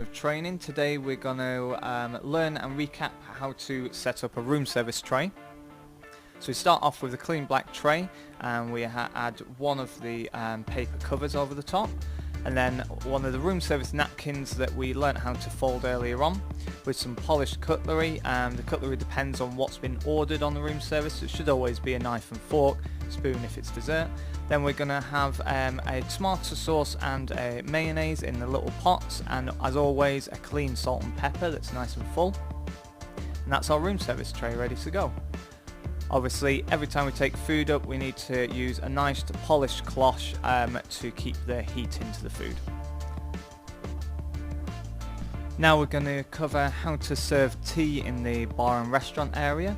Of training. Today we're going to learn and recap how to set up a room service tray. So we start off with a clean black tray and we add one of the paper covers over the top, and then one of the room service napkins that we learnt how to fold earlier on, with some polished cutlery. The cutlery depends on what's been ordered on the room service. It should always be a knife and fork, spoon if it's dessert. Then we're going to have a tomato sauce and a mayonnaise in the little pots, and as always a clean salt and pepper that's nice and full. And that's our room service tray ready to go. Obviously every time we take food up we need to use a nice polished cloth to keep the heat into the food. Now we're going to cover how to serve tea in the bar and restaurant area.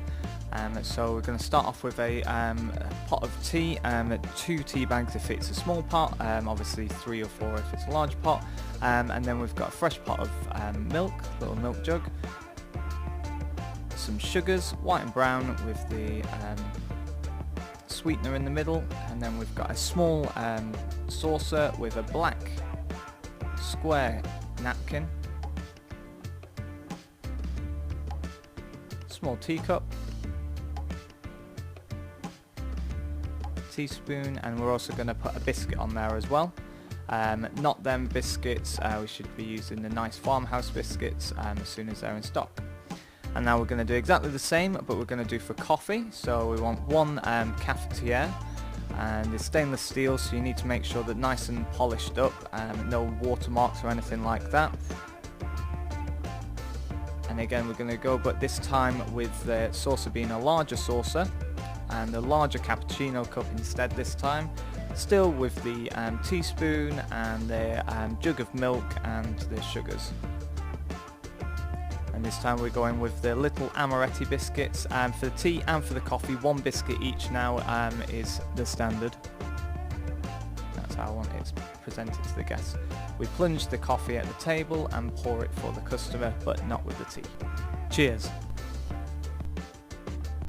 So we're going to start off with a pot of tea, 2 tea bags if it's a small pot, obviously 3 or 4 if it's a large pot, and then we've got a fresh pot of milk, little milk jug, some sugars, white and brown with the sweetener in the middle, and then we've got a small saucer with a black square napkin, small teacup, teaspoon, and we're also going to put a biscuit on there as well. Not them biscuits, we should be using the nice farmhouse biscuits as soon as they're in stock. And now we're going to do exactly the same, but we're going to do for coffee. So we want one cafetiere, and it's stainless steel, so you need to make sure that nice and polished up, no watermarks or anything like that. And again we're going to go, but this time with the saucer being a larger saucer and a larger cappuccino cup instead this time, still with the teaspoon and the jug of milk and the sugars. And this time we're going with the little amaretti biscuits, and for the tea and for the coffee 1 biscuit each now is the standard. That's how I want it presented to the guests. We plunge the coffee at the table and pour it for the customer, but not with the tea. Cheers!